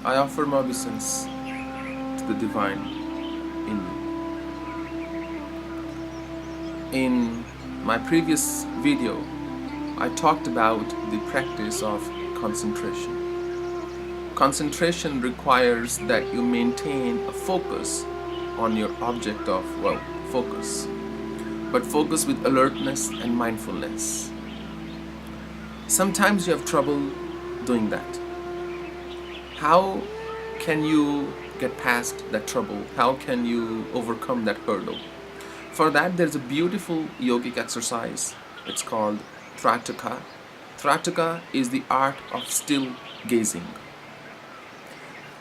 I offer my obeisance to the divine in me. In my previous video, I talked about the practice of concentration. Concentration requires that you maintain a focus on your object of, well, focus, but focus with alertness and mindfulness. Sometimes you have trouble doing that. How can you get past that trouble? How can you overcome that hurdle? For that, there's a beautiful yogic exercise. It's called Trataka. Trataka is the art of still gazing.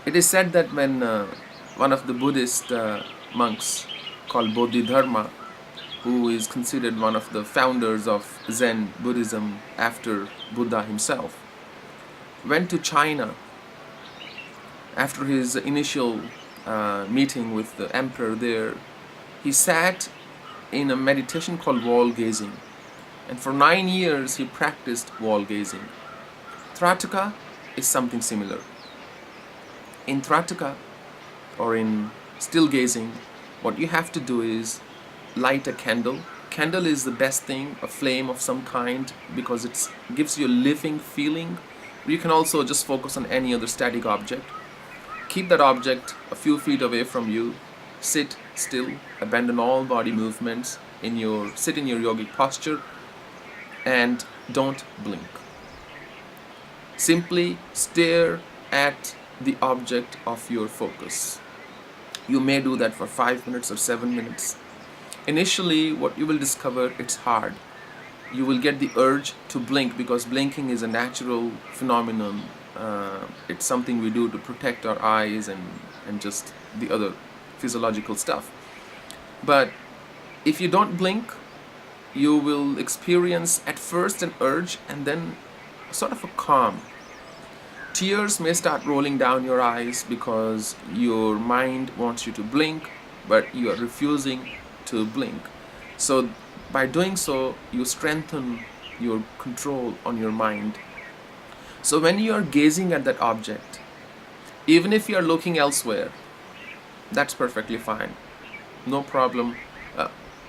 It is said that when one of the Buddhist monks called Bodhidharma, who is considered one of the founders of Zen Buddhism after Buddha himself, went to China after his initial meeting with the emperor there. He sat in a meditation called wall gazing, and for 9 years he practiced wall gazing. Trataka is something similar. In Trataka, or in still gazing, what you have to do is light a candle. Candle is the best thing, a flame of some kind, because it gives you a living feeling. You can also just focus on any other static object. Keep that object a few feet away from you. Sit still, abandon all body movements, sit in your yogic posture, and don't blink. Simply stare at the object of your focus. You may do that for 5 minutes or 7 minutes. Initially, what you will discover, it's hard. You will get the urge to blink because blinking is a natural phenomenon. It's something we do to protect our eyes and just the other physiological stuff. But if you don't blink, you will experience at first an urge and then sort of a calm. Tears may start rolling down your eyes because your mind wants you to blink, but you are refusing to blink. So by doing so, you strengthen your control on your mind. So when you are gazing at that object, even if you are looking elsewhere, that's perfectly fine. No problem.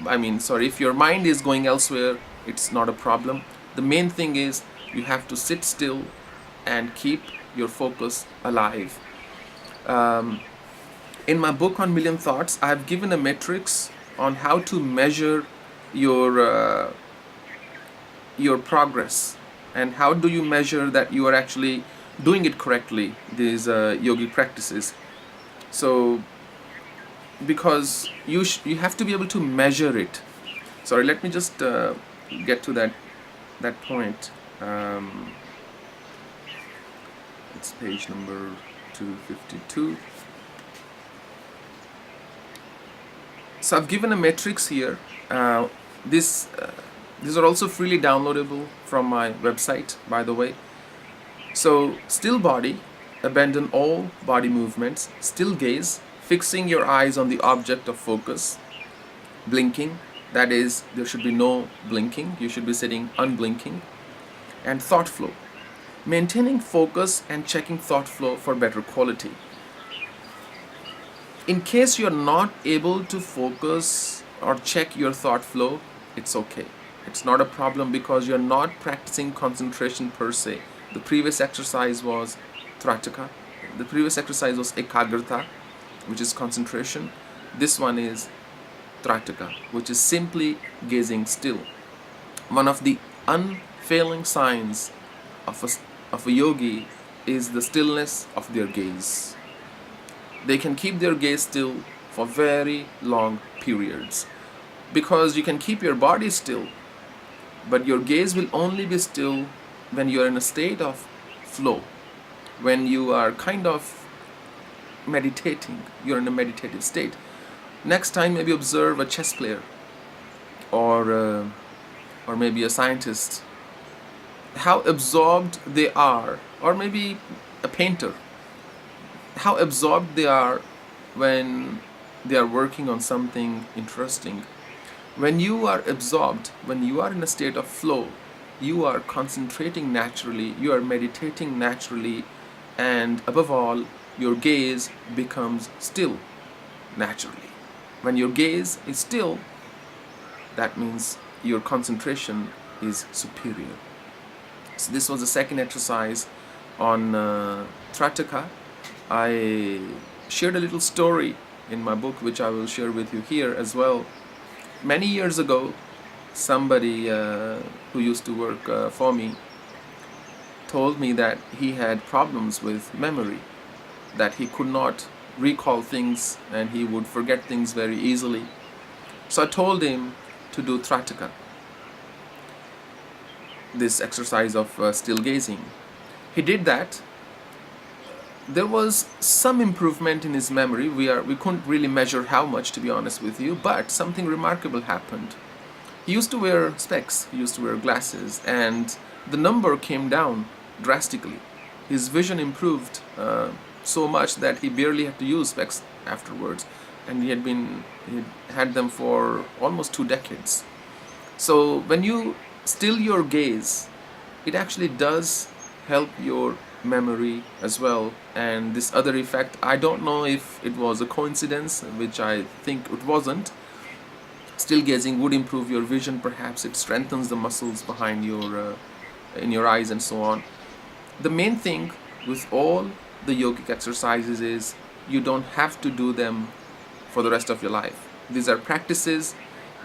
If your mind is going elsewhere, it's not a problem. The main thing is you have to sit still and keep your focus alive. In my book on Million Thoughts, I have given a matrix on how to measure your progress, and how do you measure that you are actually doing it correctly, these yogi practices. So because you have to be able to measure it. Sorry, let me just get to that point. It's page number 252. So I've given a matrix here. These are also freely downloadable from my website, by the way. So still body, abandon all body movements, still gaze, fixing your eyes on the object of focus, blinking, that is, there should be no blinking, you should be sitting unblinking, and thought flow, maintaining focus and checking thought flow for better quality. In case you're not able to focus or check your thought flow, it's okay. It's not a problem because you're not practicing concentration per se. The previous exercise was Trataka. The previous exercise was Ekagrata, which is concentration. This one is Trataka, which is simply gazing still. One of the unfailing signs of a yogi is the stillness of their gaze. They can keep their gaze still for very long periods, because you can keep your body still, but your gaze will only be still when you are in a state of flow, when you are kind of meditating, you're in a meditative state. Next time, maybe observe a chess player or maybe a scientist, how absorbed they are, or maybe a painter, how absorbed they are when they are working on something interesting. When you are absorbed, when you are in a state of flow, you are concentrating naturally, you are meditating naturally, and above all, your gaze becomes still naturally. When your gaze is still, that means your concentration is superior. So this was the second exercise on Trataka. I shared a little story in my book, which I will share with you here as well. Many years ago, somebody who used to work for me told me that he had problems with memory, that he could not recall things and he would forget things very easily. So I told him to do Trataka, this exercise of still gazing. He did that. There was some improvement in his memory. We couldn't really measure how much, to be honest with you, but something remarkable happened. He used to wear specs, he used to wear glasses, and the number came down drastically. His vision improved so much that he barely had to use specs afterwards, and he had them for almost 2 decades. So when you still your gaze, it actually does help your memory as well. And this other effect, I don't know if it was a coincidence, which I think it wasn't. Still gazing would improve your vision. Perhaps it strengthens the muscles behind your in your eyes and so on. The main thing with all the yogic exercises is you don't have to do them for the rest of your life. These are practices.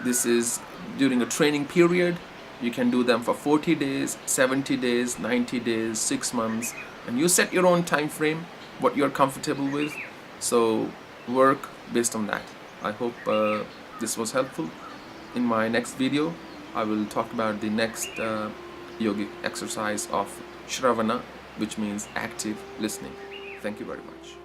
This is during a training period. You can do them for 40 days, 70 days, 90 days, 6 months, and you set your own time frame, what you're comfortable with. So work based on that. I hope this was helpful. In my next video, I will talk about the next yogic exercise of Shravana, which means active listening. Thank you very much.